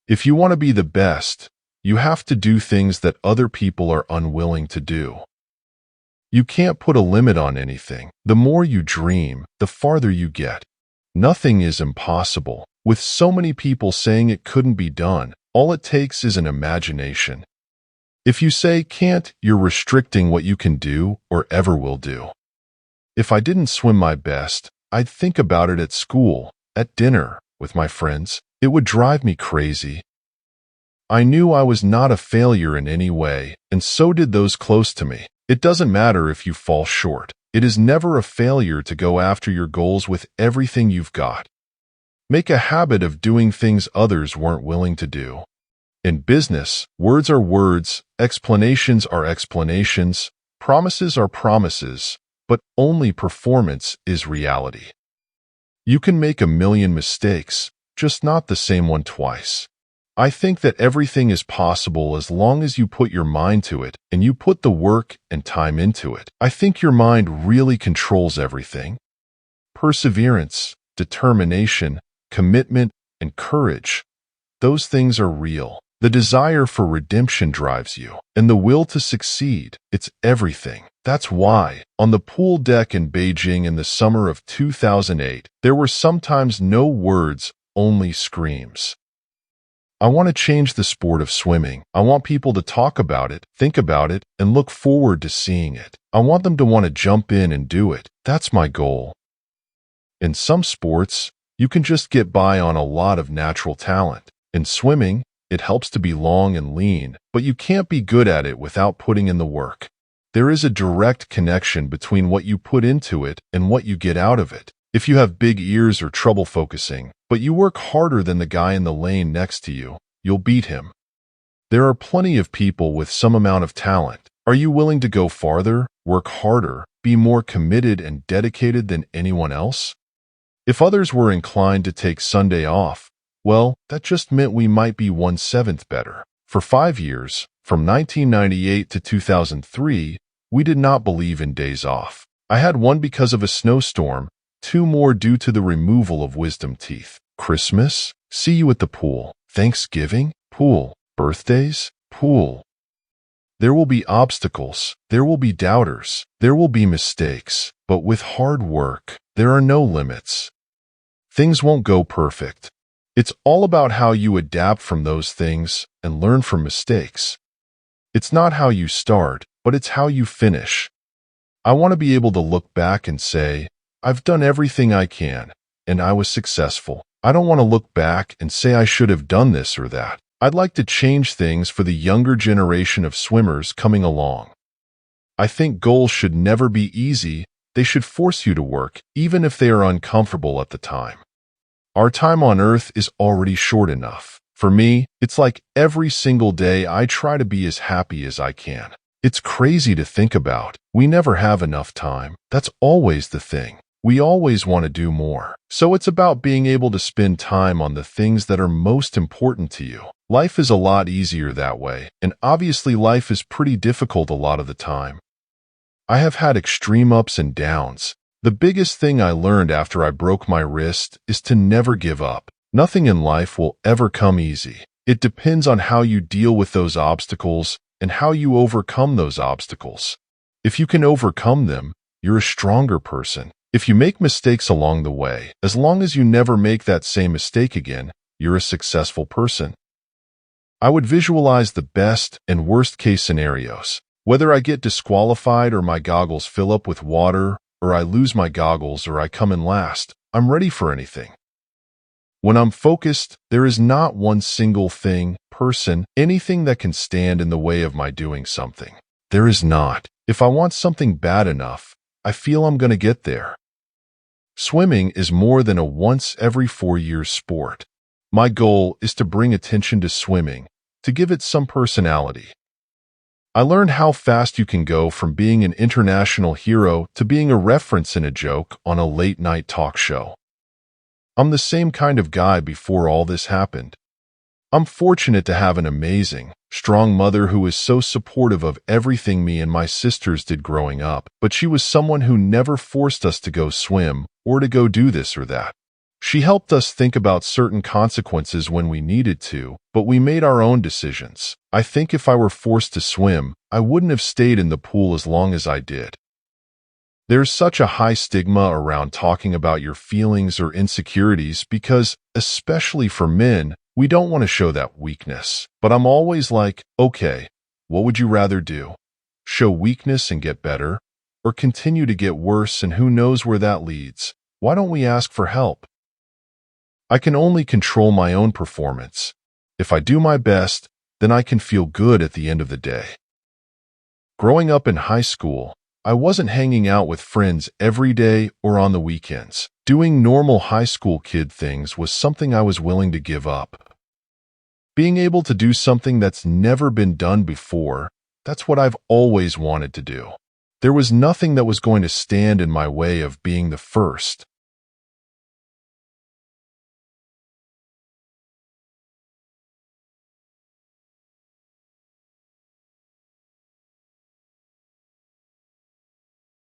If you want to be the best, you have to do things that other people are unwilling to do. You can't put a limit on anything. The more you dream, the farther you get. Nothing is impossible. With so many people saying it couldn't be done, all it takes is an imagination. If you say can't, you're restricting what you can do or ever will do. If I didn't swim my best, I'd think about it at school, at dinner, with my friends. It would drive me crazy. I knew I was not a failure in any way, and so did those close to me. It doesn't matter if you fall short. It is never a failure to go after your goals with everything you've got. Make a habit of doing things others weren't willing to do. In business, words are words, explanations are explanations, promises are promises, but only performance is reality. You can make a million mistakes, just not the same one twice. I think that everything is possible as long as you put your mind to it and you put the work and time into it. I think your mind really controls everything. Perseverance, determination, commitment, and courage. Those things are real. The desire for redemption drives you, and the will to succeed. It's everything. That's why, on the pool deck in Beijing in the summer of 2008, there were sometimes no words, only screams. I want to change the sport of swimming. I want people to talk about it, think about it, and look forward to seeing it. I want them to want to jump in and do it. That's my goal. In some sports, you can just get by on a lot of natural talent. In swimming, it helps to be long and lean, but you can't be good at it without putting in the work. There is a direct connection between what you put into it and what you get out of it. If you have big ears or trouble focusing, but you work harder than the guy in the lane next to you, you'll beat him. There are plenty of people with some amount of talent. Are you willing to go farther, work harder, be more committed and dedicated than anyone else? If others were inclined to take Sunday off, well, that just meant we might be 1/7 better. For 5 years, from 1998 to 2003, we did not believe in days off. I had one because of a snowstorm, 2 more due to the removal of wisdom teeth. Christmas, see you at the pool. Thanksgiving, pool. Birthdays, pool. There will be obstacles, there will be doubters, there will be mistakes, but with hard work, there are no limits. Things won't go perfect. It's all about how you adapt from those things and learn from mistakes. It's not how you start, but it's how you finish. I want to be able to look back and say, I've done everything I can, and I was successful. I don't want to look back and say I should have done this or that. I'd like to change things for the younger generation of swimmers coming along. I think goals should never be easy. They should force you to work, even if they are uncomfortable at the time. Our time on Earth is already short enough. For me, it's like every single day I try to be as happy as I can. It's crazy to think about. We never have enough time. That's always the thing. We always want to do more. So it's about being able to spend time on the things that are most important to you. Life is a lot easier that way, and obviously life is pretty difficult a lot of the time. I have had extreme ups and downs. The biggest thing I learned after I broke my wrist is to never give up. Nothing in life will ever come easy. It depends on how you deal with those obstacles and how you overcome those obstacles. If you can overcome them, you're a stronger person. If you make mistakes along the way, as long as you never make that same mistake again, you're a successful person. I would visualize the best and worst case scenarios. Whether I get disqualified or my goggles fill up with water, or I lose my goggles or I come in last, I'm ready for anything. When I'm focused, there is not one single thing, person, anything that can stand in the way of my doing something. There is not. If I want something bad enough, I feel I'm going to get there. Swimming is more than a once every 4 years sport. My goal is to bring attention to swimming, to give it some personality. I learned how fast you can go from being an international hero to being a reference in a joke on a late-night talk show. I'm the same kind of guy before all this happened. I'm fortunate to have an amazing, strong mother who is so supportive of everything me and my sisters did growing up, but she was someone who never forced us to go swim or to go do this or that. She helped us think about certain consequences when we needed to, but we made our own decisions. I think if I were forced to swim, I wouldn't have stayed in the pool as long as I did. There's such a high stigma around talking about your feelings or insecurities because, especially for men, we don't want to show that weakness. But I'm always like, okay, what would you rather do? Show weakness and get better, or continue to get worse, and who knows where that leads? Why don't we ask for help? I can only control my own performance. If I do my best, then I can feel good at the end of the day. Growing up in high school, I wasn't hanging out with friends every day or on the weekends. Doing normal high school kid things was something I was willing to give up. Being able to do something that's never been done before, that's what I've always wanted to do. There was nothing that was going to stand in my way of being the first.